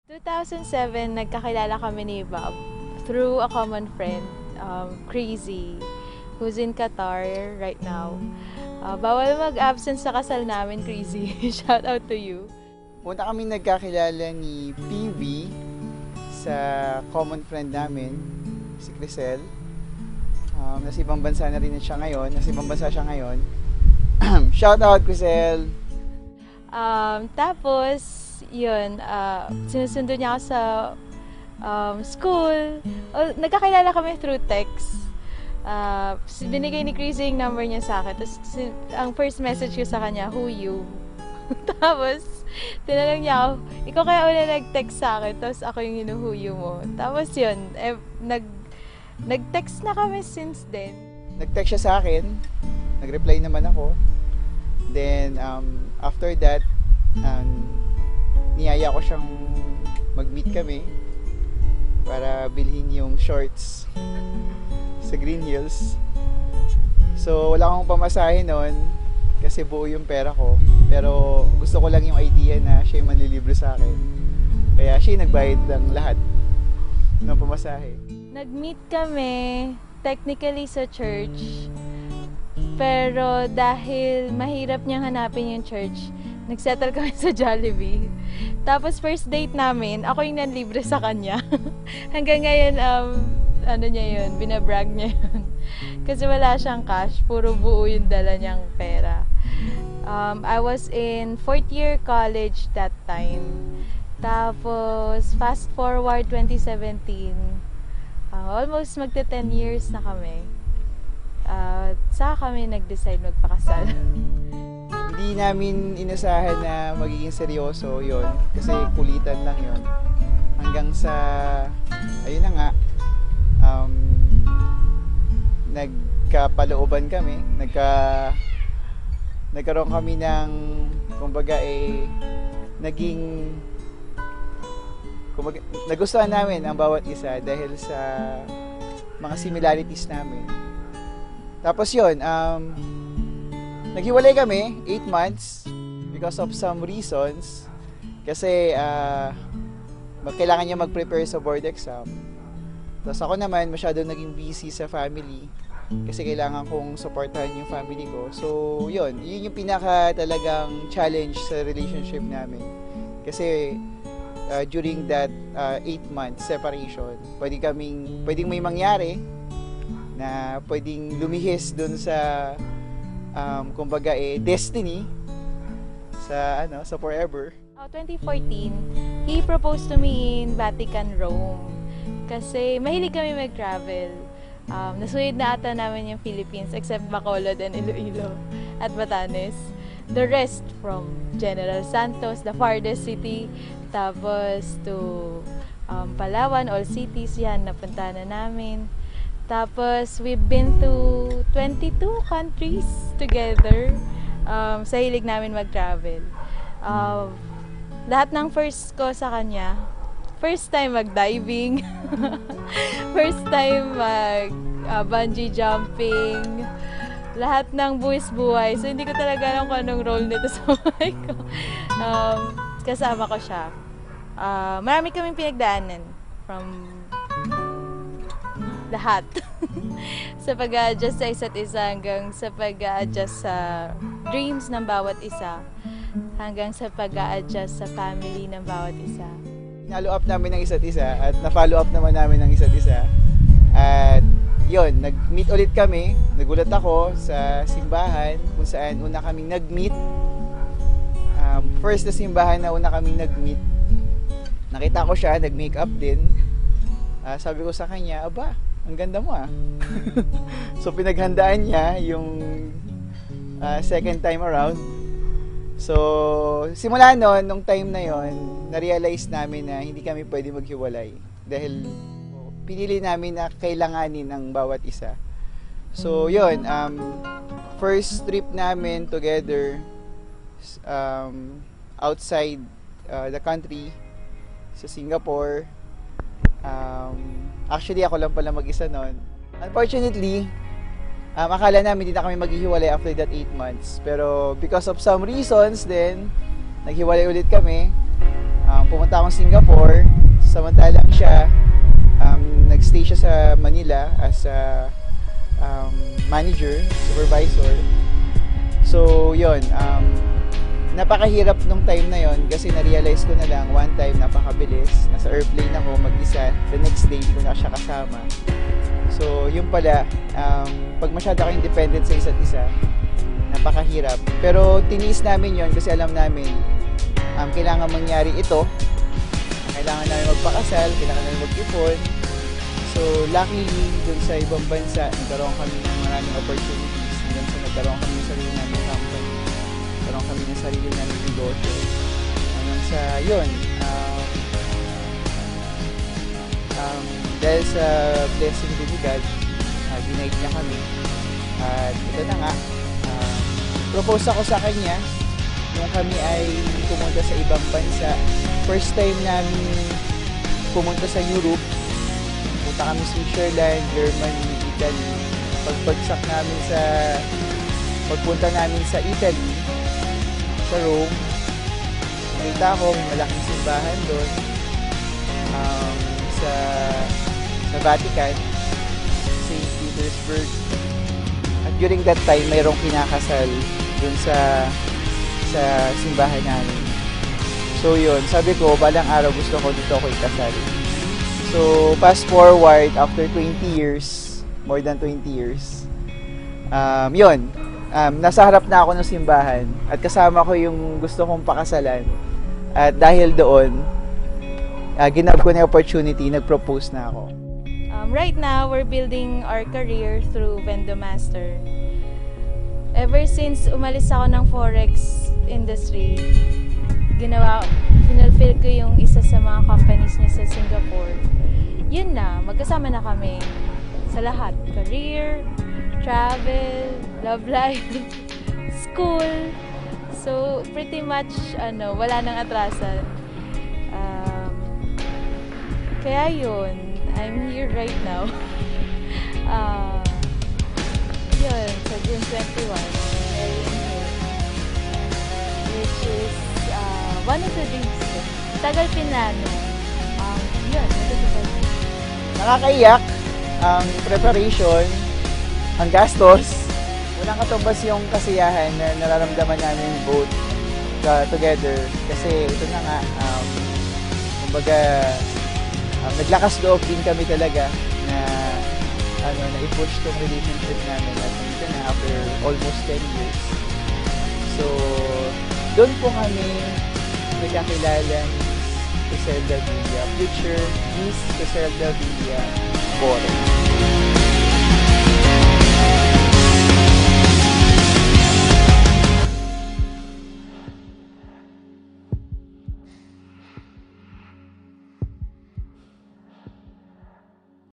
2007, nagkakilala kami ni Bob through a common friend, Crazy, who's in Qatar right now. Bawal mag-absent sa kasal namin, Crazy. Shout out to you. Una kami nagkakilala ni PV sa common friend namin, si Crisel. Nasa ibang bansa na rin siya ngayon. Shout out, Crisel! Tapos, yun, sinusundo niya ako sa school. Nagkakilala kami through text. Binigay ni Crazy yung number niya sa akin. Tapos, ang first message ko sa kanya, who you? Tapos, tinanong niya ako, ikaw kaya uli nag-text sa akin, tapos ako yung hinuhuyo mo. Tapos yun, nag-text na kami since then. Nag-text siya sa akin, nag-reply naman ako. Then, after that, niyaya ko siyang mag-meet kami para bilhin yung shorts sa Green Hills. So, wala akong pamasahe noon kasi buo yung pera ko. Pero gusto ko lang yung idea na siya yung manlilibre sa akin. Kaya siya yung nagbayad ng lahat ng pamasahe. Nag-meet kami technically sa church. Pero dahil mahirap niyang hanapin yung church, nagsettle kami sa Jollibee. Tapos first date namin, ako yung nanlibre sa kanya. Hanggang ngayon, ano niya yun, binabrag niya yun. Kasi wala siyang cash, puro buo yung dala niyang pera. I was in 4th year college that time. Tapos, fast forward 2017, almost magte 10 years na kami. Saka kami nag-decide magpakasal. Hindi namin inasahan na magiging seryoso yon kasi kulitan lang yon. Hanggang sa, ayun na nga, nagkapalooban kami, nagkaroon kami ng, kumbaga nagustuhan namin ang bawat isa dahil sa mga similarities namin. Tapos yun, naghiwalay kami, 8 months, because of some reasons. Kasi, kailangan niya mag-prepare sa board exam. Tapos ako naman, masyado naging busy sa family. Kasi kailangan kong supportahan yung family ko. So, yun yung pinaka talagang challenge sa relationship namin. Kasi, during that 8 months separation, pwedeng may mangyari na pwedeng lumihis dun sa, kumbaga destiny sa, sa forever. 2014, he proposed to me in Vatican, Rome. Kasi mahilig kami mag-travel. Nasuwid na ata namin yung Philippines except Bacolod and Iloilo at Batanes. The rest from General Santos, the farthest city, tapos to Palawan, all cities, yan, napunta na namin. Tapos we've been to 22 countries together. Sa hilig namin mag-travel. Lahat ng first ko sa kanya, first time mag-diving, first time mag-bungee jumping, lahat ng buwis-buhay. So, hindi ko talaga alam kung anong role nito sa buhay ko. Kasama ko siya. Marami kaming pinagdaanan from lahat. Sa pag-a-adjust sa isa't isa hanggang sa pag-a-adjust sa dreams ng bawat isa hanggang sa pag-a-adjust sa family ng bawat isa. Follow up namin ng isa't isa at na-follow up naman namin ng isa't isa. At yun, nag-meet ulit kami. Nagulat ako sa simbahan kung saan una kaming nag-meet. First na simbahan na una kaming nag-meet. Nakita ko siya, nag-makeup din. Sabi ko sa kanya, aba, ang ganda mo ah. So pinaghandaan niya yung second time around. So, simula noon, nung time na yon, na-realize namin na hindi kami pwede maghiwalay. Dahil pinili namin na kailanganin ng bawat isa. So, yun, first trip namin together outside the country, sa Singapore. Actually, ako lang pala mag-isa noon. Unfortunately, akala namin hindi na kami maghihiwalay after that 8 months. Pero because of some reasons then, naghiwalay ulit kami. pumunta akong Singapore, samantalang siya, nagstay siya sa Manila as a manager, supervisor. So, yun, napakahirap nung time na yon kasi na-realize ko na lang one time napakabilis. Nasa airplane ako mag-isa, the next day hindi ko na siya kasama. So, yun pala, pag masyado kang independent sa isa't isa, napakahirap. Pero tiniis namin yon kasi alam namin kailangan mangyari ito. Kailangan namin magpakasal, kailangan namin mag-ipon. So, luckily, dun sa ibang bansa, nagkaroon kami ng maraming opportunities. Hanggang sa nagkaroon kami ng sarili namin company. Nagkaroon kami ng sarili namin negosyo. Hanggang sa, yun, dahil sa blessing din ni God, denied niya kami. At ito na nga, propose ako sa kanya nung kami ay pumunta sa ibang bansa. First time namin pumunta sa Europe. Punta kami Switzerland, Germany, Italy. Pagpunta namin sa Italy, sa Rome, nakita ko, may malaking simbahan doon. Sa Vatican, St. Petersburg. At during that time, mayroong kinakasal dun sa simbahan namin. So yun, sabi ko, balang araw gusto ko dito ako ikasal. So, fast forward, after 20 years, more than 20 years, yun, nasa harap na ako ng simbahan at kasama ko yung gusto kong pakasalan. At dahil doon, ginab ko na opportunity, nag-propose na ako. Right now, we're building our career through Vendomaster. Ever since umalis ako ng Forex industry, finulfill ko yung isa sa mga companies niya sa Singapore. Yun na, magkasama na kami sa lahat. Career, travel, love life, school. So, pretty much, wala nang atrasan. Kaya yun, I'm here right now. Yun, sa June 21, I am here. Which is one of the dreams ko. Tagal pinano. Yun, nakakaiyak ang preparation, ang gastos. Walang katumbas yung kasiyahan na nararamdaman namin both together. Kasi ito na nga, kumbaga, naglakas loob din kami talaga na i-push tong relationship namin at ito na after almost 10 years. So, doon po kami nagkakilala ni Criselda Villa, future Miss Criselda Villa Bore.